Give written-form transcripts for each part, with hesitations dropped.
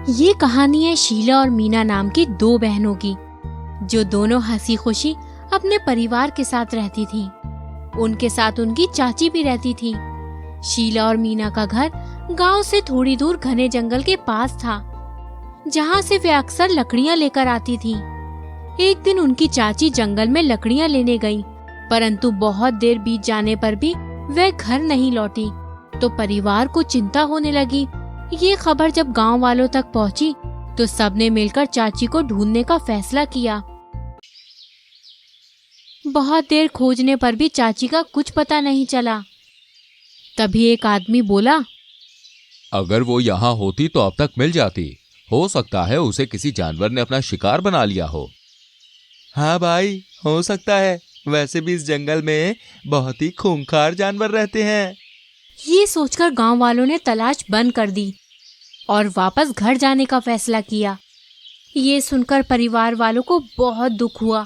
ये कहानी है शीला और मीना नाम की दो बहनों की, जो दोनों हंसी खुशी अपने परिवार के साथ रहती थीं। उनके साथ उनकी चाची भी रहती थी। शीला और मीना का घर गांव से थोड़ी दूर घने जंगल के पास था, जहां से वे अक्सर लकड़ियां लेकर आती थीं। एक दिन उनकी चाची जंगल में लकड़ियां लेने गईं, परंतु बहुत देर बीत जाने पर भी वह घर नहीं लौटी, तो परिवार को चिंता होने लगी। ये खबर जब गांव वालों तक पहुंची, तो सबने मिलकर चाची को ढूंढने का फैसला किया। बहुत देर खोजने पर भी चाची का कुछ पता नहीं चला। तभी एक आदमी बोला, अगर वो यहाँ होती तो अब तक मिल जाती। हो सकता है उसे किसी जानवर ने अपना शिकार बना लिया हो। हाँ भाई, हो सकता है। वैसे भी इस जंगल में बहुत ही खूंखार जानवर रहते हैं। ये सोचकर गांव वालों ने तलाश बंद कर दी और वापस घर जाने का फैसला किया। ये सुनकर परिवार वालों को बहुत दुख हुआ।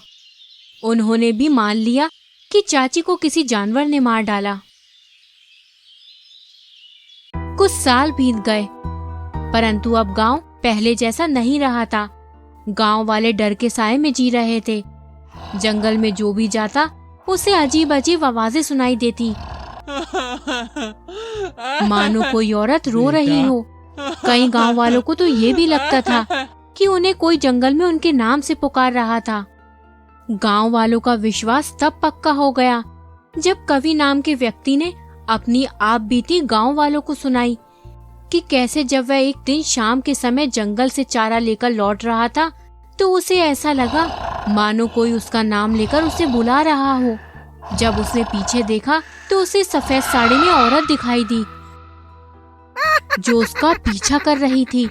उन्होंने भी मान लिया कि चाची को किसी जानवर ने मार डाला। कुछ साल बीत गए, परंतु अब गांव पहले जैसा नहीं रहा था। गांव वाले डर के साए में जी रहे थे। जंगल में जो भी जाता, उसे अजीब अजीब आवाजें सुनाई देती, मानो कोई औरत रो रही हो। कई गांव वालों को तो ये भी लगता था कि उन्हें कोई जंगल में उनके नाम से पुकार रहा था। गांव वालों का विश्वास तब पक्का हो गया जब कवि नाम के व्यक्ति ने अपनी आप बीती गांव वालों को सुनाई कि कैसे जब वह एक दिन शाम के समय जंगल से चारा लेकर लौट रहा था, तो उसे ऐसा लगा मानो कोई उसका नाम लेकर उसे बुला रहा हो। जब उसने पीछे देखा तो उसे सफेद साड़ी में औरत दिखाई दी, जो उसका पीछा कर रही थी।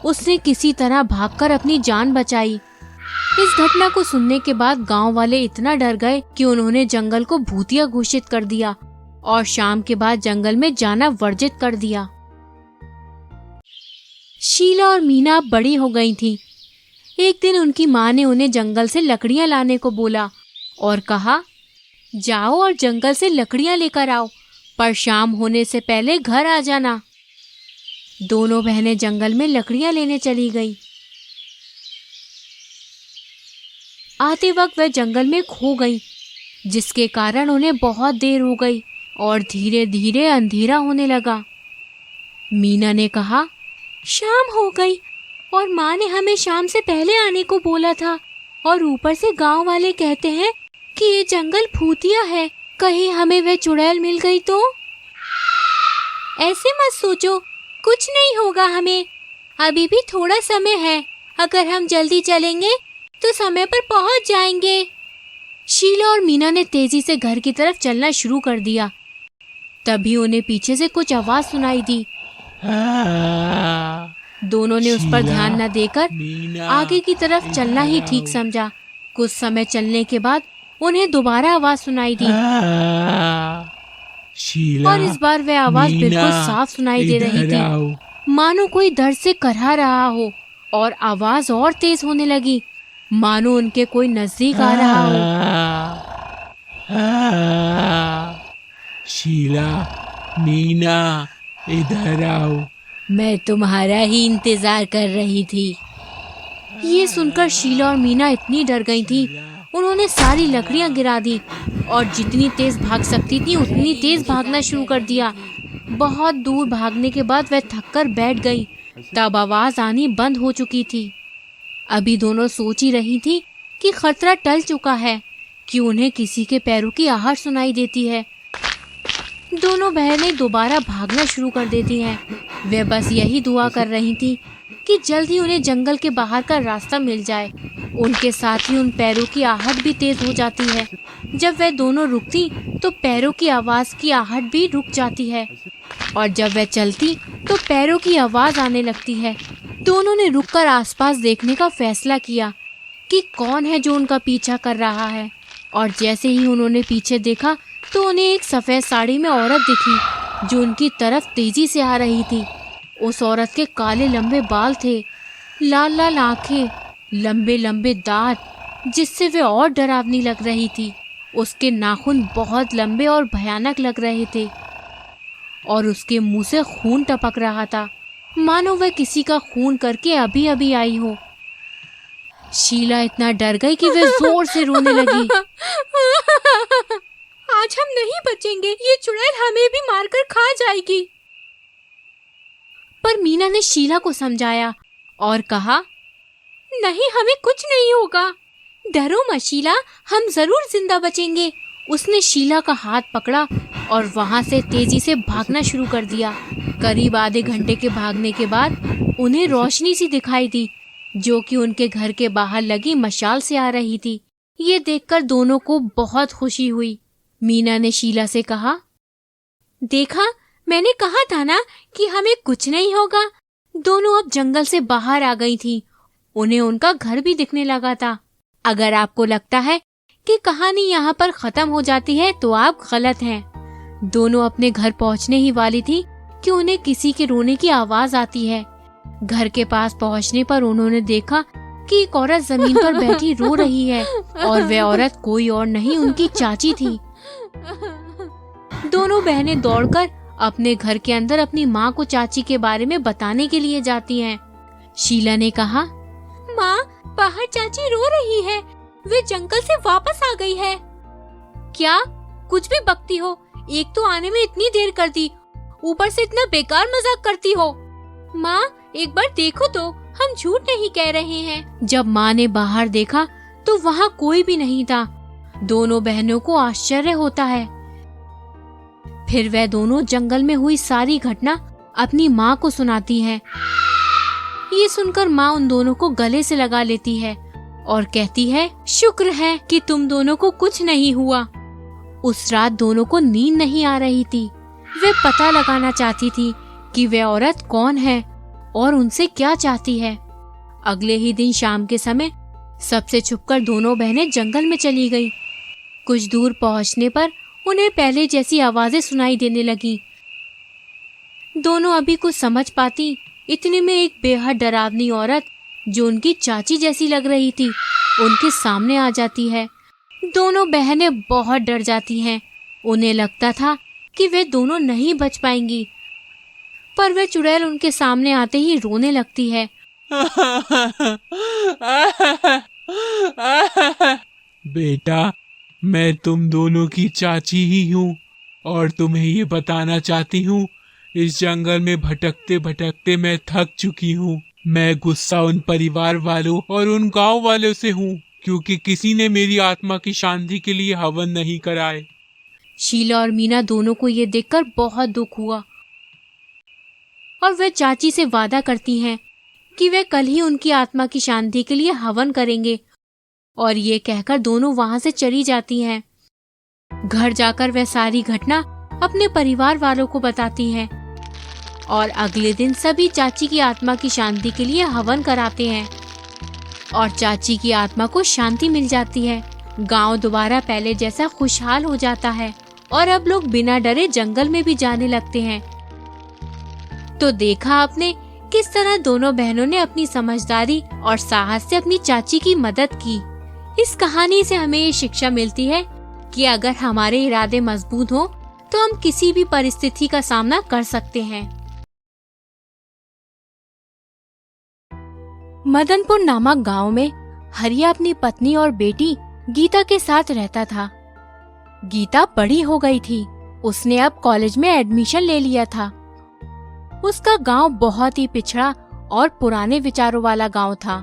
उसने किसी तरह भागकर अपनी जान बचाई। इस घटना को सुनने के बाद गांव वाले इतना डर गए कि उन्होंने जंगल को भूतिया घोषित कर दिया और शाम के बाद जंगल में जाना वर्जित कर दिया। शीला और मीना अब बड़ी हो गई थीं। एक दिन उनकी माँ ने उन्हें जंगल से लकड़ियां लाने को बोला और कहा, जाओ और जंगल से लकड़ियां लेकर आओ, पर शाम होने से पहले घर आ जाना। दोनों बहनें जंगल में लकड़ियां लेने चली गईं। आते वक्त वह जंगल में खो गईं, जिसके कारण उन्हें बहुत देर हो गई और धीरे धीरे अंधेरा होने लगा। मीना ने कहा, शाम हो गई और माँ ने हमें शाम से पहले आने को बोला था, और ऊपर से गांव वाले कहते हैं कि ये जंगल भूतिया है, कहीं हमें वह चुड़ैल मिल गई तो? ऐसे मत सोचो, कुछ नहीं होगा हमें। अभी भी थोड़ा समय है, अगर हम जल्दी चलेंगे तो समय पर पहुंच जाएंगे। शीला और मीना ने तेजी से घर की तरफ चलना शुरू कर दिया। तभी उन्हें पीछे से कुछ आवाज सुनाई दी। दोनों ने उस पर ध्यान न देकर आगे की तरफ चलना ही ठीक समझा। कुछ समय चलने के बाद उन्हें दोबारा आवाज सुनाई दी, और इस बार वह आवाज बिल्कुल साफ सुनाई दे रही थी, मानो कोई दर्द से करहा रहा हो, और आवाज और तेज होने लगी, मानो उनके कोई नजदीक आ रहा हो। शीला, मीना, इधर आओ। मैं तुम्हारा ही इंतजार कर रही थी। ये सुनकर शीला और मीना इतनी डर गई थी, उन्होंने सारी लकड़ियां गिरा दी और जितनी तेज भाग सकती थी उतनी तेज भागना शुरू कर दिया। बहुत दूर भागने के बाद वह थककर बैठ गई। तब आवाज आनी बंद हो चुकी थी। अभी दोनों सोच ही रही थी कि खतरा टल चुका है कि उन्हें किसी के पैरों की आहट सुनाई देती है। दोनों बहनें दोबारा भागना शुरू कर देती हैं। वे बस यही दुआ कर रही थी कि जल्द ही उन्हें जंगल के बाहर का रास्ता मिल जाए। उनके साथ ही उन पैरों की आहट भी तेज हो जाती है। जब वह दोनों रुकती तो पैरों की आवाज की आहट भी रुक जाती है, और जब वह चलती तो पैरों की आवाज आने लगती है। दोनों ने रुककर आसपास देखने का फैसला किया कि कौन है जो उनका पीछा कर रहा है, और जैसे ही उन्होंने पीछे देखा तो उन्हें एक सफेद साड़ी में औरत दिखी, जो उनकी तरफ तेजी से आ रही थी। उस औरत के काले लंबे बाल थे, लाल लाल आंखें, लंबे लंबे दांत, जिससे वे और डरावनी लग रही थी। उसके नाखून बहुत लंबे और भयानक लग रहे थे, और उसके मुंह से खून टपक रहा था, मानो वह किसी का खून करके अभी अभी आई हो। शीला इतना डर गई कि वह जोर से रोने लगी। आज हम नहीं बचेंगे, ये चुड़ैल हमें भी मारकर खा जाएगी। पर मीना ने शीला को समझाया और कहा, नहीं, हमें कुछ नहीं होगा, डरो मत शीला, हम जरूर जिंदा बचेंगे। उसने शीला का हाथ पकड़ा और वहां से तेजी से भागना शुरू कर दिया। करीब आधे घंटे के भागने के बाद उन्हें रोशनी सी दिखाई दी, जो कि उनके घर के बाहर लगी मशाल से आ रही थी। ये देखकर दोनों को बहुत खुशी हुई। मीना ने शीला से कहा, देखा, मैंने कहा था ना कि हमें कुछ नहीं होगा। दोनों अब जंगल से बाहर आ गई थी। उन्हें उनका घर भी दिखने लगा था। अगर आपको लगता है कि कहानी यहाँ पर खत्म हो जाती है तो आप गलत हैं। दोनों अपने घर पहुँचने ही वाली थी कि उन्हें किसी के रोने की आवाज आती है। घर के पास पहुँचने पर उन्होंने देखा कि एक औरत जमीन पर बैठी रो रही है और वह औरत कोई और नहीं, उनकी चाची थी। दोनों बहनें दौड़कर अपने घर के अंदर अपनी माँ को चाची के बारे में बताने के लिए जाती हैं। शीला ने कहा, माँ, बाहर चाची रो रही है, वे जंगल से वापस आ गई है। क्या? कुछ भी बकती हो, एक तो आने में इतनी देर कर दी, ऊपर से इतना बेकार मजाक करती हो। माँ, एक बार देखो तो, हम झूठ नहीं कह रहे हैं। जब माँ ने बाहर देखा तो वहाँ कोई भी नहीं था। दोनों बहनों को आश्चर्य होता है। फिर वह दोनों जंगल में हुई सारी घटना अपनी माँ को सुनाती हैं। ये सुनकर माँ उन दोनों को गले से लगा लेती है और कहती है, शुक्र है कि तुम दोनों को कुछ नहीं हुआ। उस रात दोनों को नींद नहीं आ रही थी। वे पता लगाना चाहती थी कि वह औरत कौन है और उनसे क्या चाहती है। अगले ही दिन शाम के समय सबसे छुपकर दोनों बहनें जंगल में चली गईं। कुछ दूर पहुंचने पर उन्हें पहले जैसी आवाजें सुनाई देने लगी। दोनों अभी कुछ समझ पाती, इतने में एक बेहद डरावनी औरत, जो उनकी चाची जैसी लग रही थी, उनके सामने आ जाती है। दोनों बहनें बहुत डर जाती हैं। उन्हें लगता था कि वे दोनों नहीं बच पाएंगी, पर वह चुड़ैल उनके सामने आते ही रोने लगती है। बेटा, मैं तुम दोनों की चाची ही हूँ और तुम्हें ये बताना चाहती हूँ, इस जंगल में भटकते भटकते मैं थक चुकी हूँ। मैं गुस्सा उन परिवार वालों और उन गांव वालों से हूँ, क्योंकि किसी ने मेरी आत्मा की शांति के लिए हवन नहीं कराए। शीला और मीना दोनों को ये देखकर बहुत दुख हुआ और वे चाची से वादा करती हैं कि वे कल ही उनकी आत्मा की शांति के लिए हवन करेंगे, और ये कहकर दोनों वहां से चली जाती हैं। घर जाकर वे सारी घटना अपने परिवार वालों को बताती हैं और अगले दिन सभी चाची की आत्मा की शांति के लिए हवन कराते हैं और चाची की आत्मा को शांति मिल जाती है। गांव दोबारा पहले जैसा खुशहाल हो जाता है और अब लोग बिना डरे जंगल में भी जाने लगते हैं। तो देखा आपने किस तरह दोनों बहनों ने अपनी समझदारी और साहस से अपनी चाची की मदद की। इस कहानी से हमें ये शिक्षा मिलती है कि अगर हमारे इरादे मजबूत हो तो हम किसी भी परिस्थिति का सामना कर सकते हैं। मदनपुर नामक गांव में हरिया अपनी पत्नी और बेटी गीता के साथ रहता था। गीता बड़ी हो गई थी। उसने अब कॉलेज में एडमिशन ले लिया था। उसका गांव बहुत ही पिछड़ा और पुराने विचारों वाला गांव था।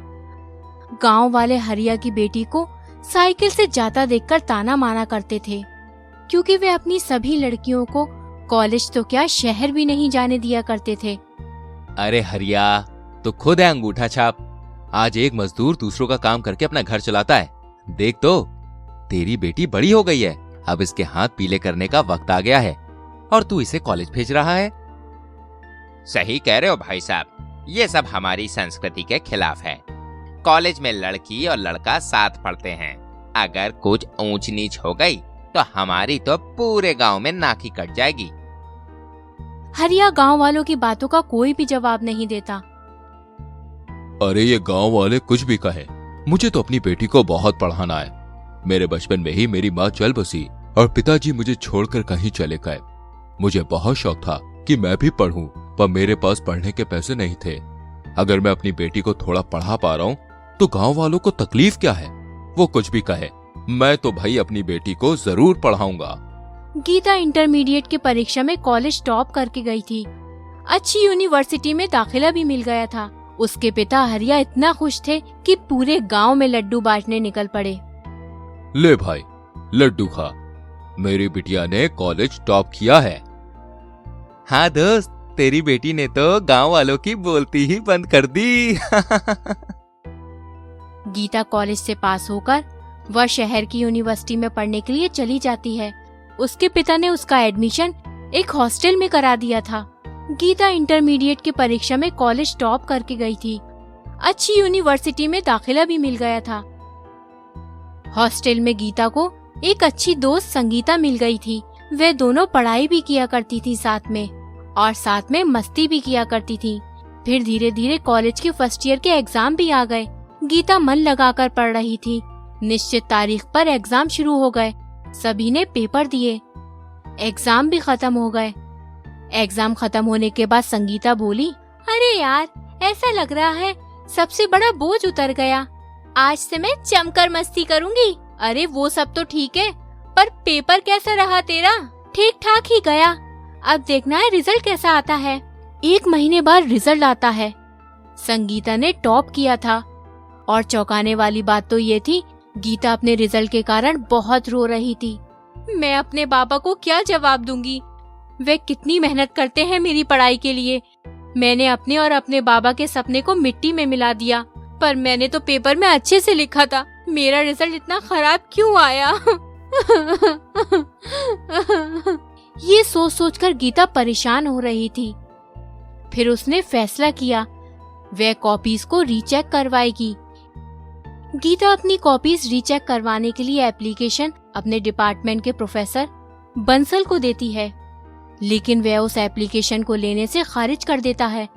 गांव वाले हरिया की बेटी को साइकिल से जाता देखकर ताना मारा करते थे, क्योंकि वे अपनी सभी लड़कियों को कॉलेज तो क्या शहर भी नहीं जाने दिया करते थे। अरे हरिया, तो खुद है अंगूठा छाप। आज एक मजदूर दूसरों का काम करके अपना घर चलाता है। देख तो, तेरी बेटी बड़ी हो गई है, अब इसके हाथ पीले करने का वक्त आ गया है और तू इसे कॉलेज भेज रहा है। सही कह रहे हो भाई साहब, ये सब हमारी संस्कृति के खिलाफ है। कॉलेज में लड़की और लड़का साथ पढ़ते हैं। अगर कुछ ऊंच नीच हो गई तो हमारी तो पूरे गांव में नाक ही कट जाएगी। हरिया गांव वालों की बातों का कोई भी जवाब नहीं देता। अरे ये गांव वाले कुछ भी कहे, मुझे तो अपनी बेटी को बहुत पढ़ाना है। मेरे बचपन में ही मेरी माँ चल बसी और पिताजी मुझे छोड़कर कहीं चले गए। मुझे बहुत शौक था कि मैं भी पढ़ूं, पर मेरे पास पढ़ने के पैसे नहीं थे। अगर मैं अपनी बेटी को थोड़ा पढ़ा पा रहा हूं तो गांव वालों को तकलीफ क्या है? वो कुछ भी कहे, मैं तो भाई अपनी बेटी को जरूर पढ़ाऊंगा। गीता इंटरमीडिएट की परीक्षा में कॉलेज टॉप करके गई थी। अच्छी यूनिवर्सिटी में दाखिला भी मिल गया था। उसके पिता हरिया इतना खुश थे कि पूरे गांव में लड्डू बांटने निकल पड़े। ले भाई, लड्डू खा, मेरी बिटिया ने कॉलेज टॉप किया है। हाँ दोस्त, तेरी बेटी ने तो गांव वालों की बोलती ही बंद कर दी। गीता कॉलेज से पास होकर वह शहर की यूनिवर्सिटी में पढ़ने के लिए चली जाती है। उसके पिता ने उसका एडमिशन एक हॉस्टल में करा दिया था। गीता इंटरमीडिएट की परीक्षा में कॉलेज टॉप करके गई थी। अच्छी यूनिवर्सिटी में दाखिला भी मिल गया था। हॉस्टल में गीता को एक अच्छी दोस्त संगीता मिल गई थी। वे दोनों पढ़ाई भी किया करती थी साथ में, और साथ में मस्ती भी किया करती थी। फिर धीरे धीरे कॉलेज के फर्स्ट ईयर के एग्जाम भी आ गए। गीता मन लगाकर पढ़ रही थी। निश्चित तारीख पर एग्जाम शुरू हो गए। सभी ने पेपर दिए, एग्जाम भी खत्म हो गए। एग्जाम खत्म होने के बाद संगीता बोली, अरे यार, ऐसा लग रहा है सबसे बड़ा बोझ उतर गया। आज से मैं जमकर मस्ती करूंगी। अरे वो सब तो ठीक है, पर पेपर कैसा रहा तेरा? ठीक ठाक ही गया। अब देखना है रिजल्ट कैसा आता है। 1 महीने बाद रिजल्ट आता है। संगीता ने टॉप किया था, और चौंकाने वाली बात तो ये थी, गीता अपने रिजल्ट के कारण बहुत रो रही थी। मैं अपने पापा को क्या जवाब दूंगी? वे कितनी मेहनत करते हैं मेरी पढ़ाई के लिए। मैंने अपने और अपने बाबा के सपने को मिट्टी में मिला दिया। पर मैंने तो पेपर में अच्छे से लिखा था। मेरा रिजल्ट इतना खराब क्यों आया? ये सोच सोचकर गीता परेशान हो रही थी। फिर उसने फैसला किया, वह कॉपीज को रीचेक करवाएगी। गीता अपनी कॉपीज रीचेक करवाने के लिए एप्लीकेशन अपने डिपार्टमेंट के प्रोफेसर बंसल को देती है, लेकिन वह उस एप्लीकेशन को लेने से खारिज कर देता है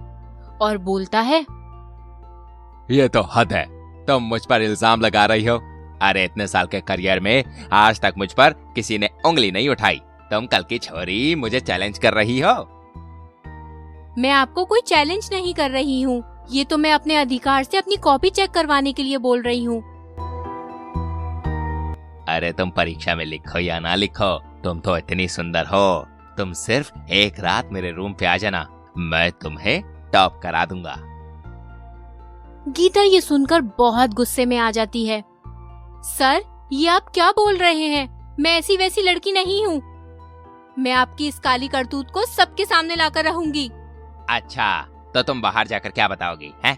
और बोलता है, ये तो हद है, तुम मुझ पर इल्जाम लगा रही हो। अरे इतने साल के करियर में आज तक मुझ पर किसी ने उंगली नहीं उठाई। तुम कल की छोरी मुझे चैलेंज कर रही हो। मैं आपको कोई चैलेंज नहीं कर रही हूँ। ये तो मैं अपने अधिकार से अपनी कॉपी चेक करवाने के लिए बोल रही हूँ। अरे तुम परीक्षा में लिखो या ना लिखो, तुम तो इतनी सुंदर हो। तुम सिर्फ एक रात मेरे रूम पे आ जाना, मैं तुम्हें टॉप करा दूंगा। गीता ये सुनकर बहुत गुस्से में आ जाती है। सर, ये आप क्या बोल रहे हैं? मैं ऐसी वैसी लड़की नहीं हूँ। मैं आपकी इस काली करतूत को सबके सामने लाकर रहूंगी। अच्छा, तो तुम बाहर जाकर क्या बताओगी हैं?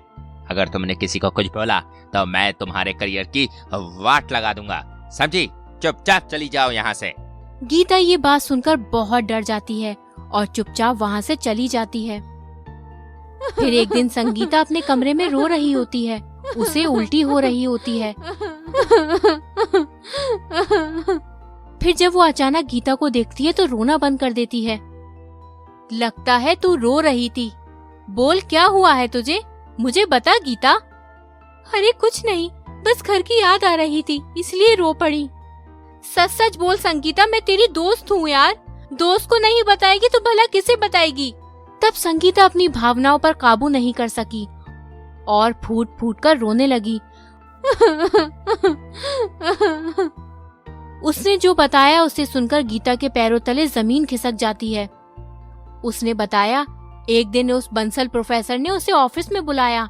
अगर तुमने किसी को कुछ बोला तो मैं तुम्हारे करियर की वाट लगा दूंगा, समझी? चुपचाप चली जाओ यहाँ से। गीता ये बात सुनकर बहुत डर जाती है और चुपचाप वहाँ से चली जाती है। फिर एक दिन संगीता अपने कमरे में रो रही होती है। उसे उल्टी हो रही होती है। फिर जब वो अचानक गीता को देखती है तो रोना बंद कर देती है। लगता है तू रो रही थी। बोल, क्या हुआ है तुझे? मुझे बता गीता। अरे कुछ नहीं, बस घर की याद आ रही थी इसलिए रो पड़ी। सच सच बोल संगीता, मैं तेरी दोस्त हूँ यार। दोस्त को नहीं बताएगी तो भला किसे बताएगी? तब संगीता अपनी भावनाओं पर काबू नहीं कर सकी और फूट फूट कर रोने लगी। उसने जो बताया उसे सुनकर गीता के पैरों तले जमीन खिसक जाती है। उसने बताया, एक दिन उस बंसल प्रोफेसर ने उसे ऑफिस में बुलाया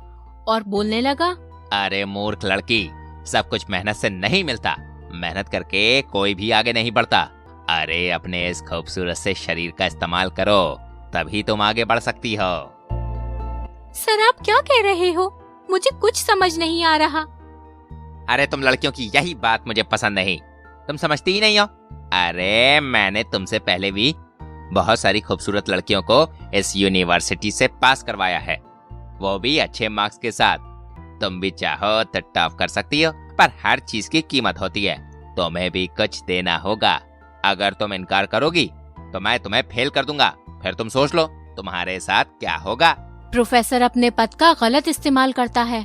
और बोलने लगा, अरे मूर्ख लड़की, सब कुछ मेहनत से नहीं मिलता। मेहनत करके कोई भी आगे नहीं बढ़ता। अरे अपने इस खूबसूरत से शरीर का इस्तेमाल करो, तभी तुम आगे बढ़ सकती हो। सर आप क्या कह रहे हो? मुझे कुछ समझ नहीं आ रहा। अरे तुम लड़कियों की यही बात मुझे पसंद नहीं, तुम समझती ही नहीं हो। अरे मैंने तुमसे पहले भी बहुत सारी खूबसूरत लड़कियों को इस यूनिवर्सिटी से पास करवाया है, वो भी अच्छे मार्क्स के साथ। तुम भी चाहो तो टॉप कर सकती हो, पर हर चीज की कीमत होती है। तुम्हें भी कुछ देना होगा। अगर तुम इनकार करोगी तो मैं तुम्हें फेल कर दूंगा। फिर तुम सोच लो तुम्हारे साथ क्या होगा। प्रोफेसर अपने पद का गलत इस्तेमाल करता है।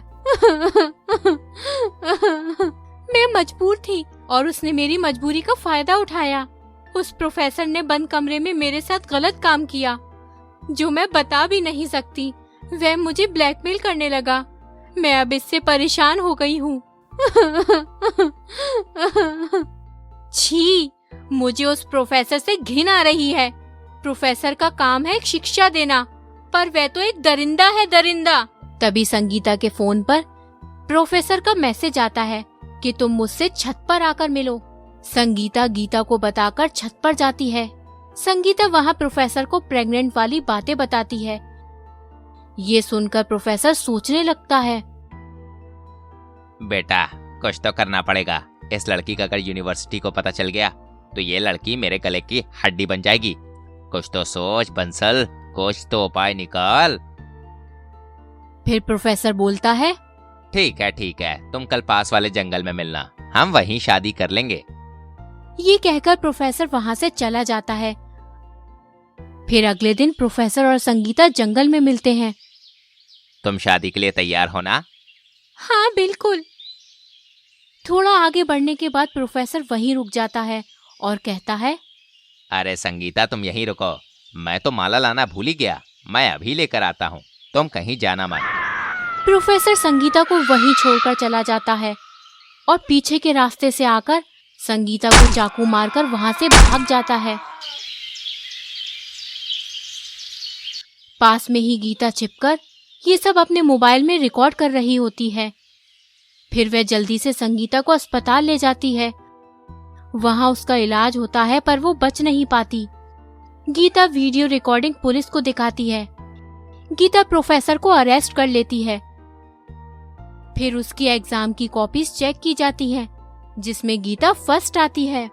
मैं मजबूर थी और उसने मेरी मजबूरी का फायदा उठाया। उस प्रोफेसर ने बंद कमरे में मेरे साथ गलत काम किया। जो मैं बता भी नहीं सकती। वह मुझे ब्लैकमेल करने लगा। मैं अब इससे परेशान हो गई हूँ। छी, मुझे उस प्रोफेसर से घिन आ रही है। प्रोफेसर का काम है शिक्षा देना, पर वह तो एक दरिंदा है, दरिंदा। तभी संगीता के फोन पर प्रोफेसर का मैसेज आता है कि तुम मुझसे छत पर आकर मिलो। संगीता गीता को बताकर छत पर जाती है। संगीता वहाँ प्रोफेसर को प्रेग्नेंट वाली बातें बताती है। ये सुनकर प्रोफेसर सोचने लगता है। बेटा, कुछ तो करना पड़ेगा। इस लड़की का अगर यूनिवर्सिटी को पता चल गया तो ये लड़की मेरे गले की हड्डी बन जाएगी। कुछ तो सोच बंसल, कुछ तो उपाय निकाल। फिर प्रोफेसर बोलता है, ठीक है, तुम कल पास वाले जंगल में मिलना, हम वहीं शादी कर लेंगे। ये कहकर प्रोफेसर वहाँ से चला जाता है। फिर अगले दिन प्रोफेसर और संगीता जंगल में मिलते हैं। तुम शादी के लिए तैयार हो ना? हाँ बिल्कुल। थोड़ा आगे बढ़ने के बाद प्रोफेसर वहीं रुक जाता है और कहता है, अरे संगीता, तुम यहीं रुको, मैं तो माला लाना भूल ही गया। मैं अभी लेकर आता हूँ, तुम कहीं जाना मत। प्रोफेसर संगीता को वहीं छोड़कर चला जाता है और पीछे के रास्ते से आकर संगीता को चाकू मारकर वहां से भाग जाता है। पास में ही गीता छिपकर ये सब अपने मोबाइल में रिकॉर्ड कर रही होती है। फिर वह जल्दी से संगीता को अस्पताल ले जाती है। वहां उसका इलाज होता है, पर वो बच नहीं पाती। गीता वीडियो रिकॉर्डिंग पुलिस को दिखाती है। गीता प्रोफेसर को अरेस्ट कर लेती है। फिर उसकी एग्जाम की कॉपीज चेक की जाती है, जिसमें गीता फर्स्ट आती है।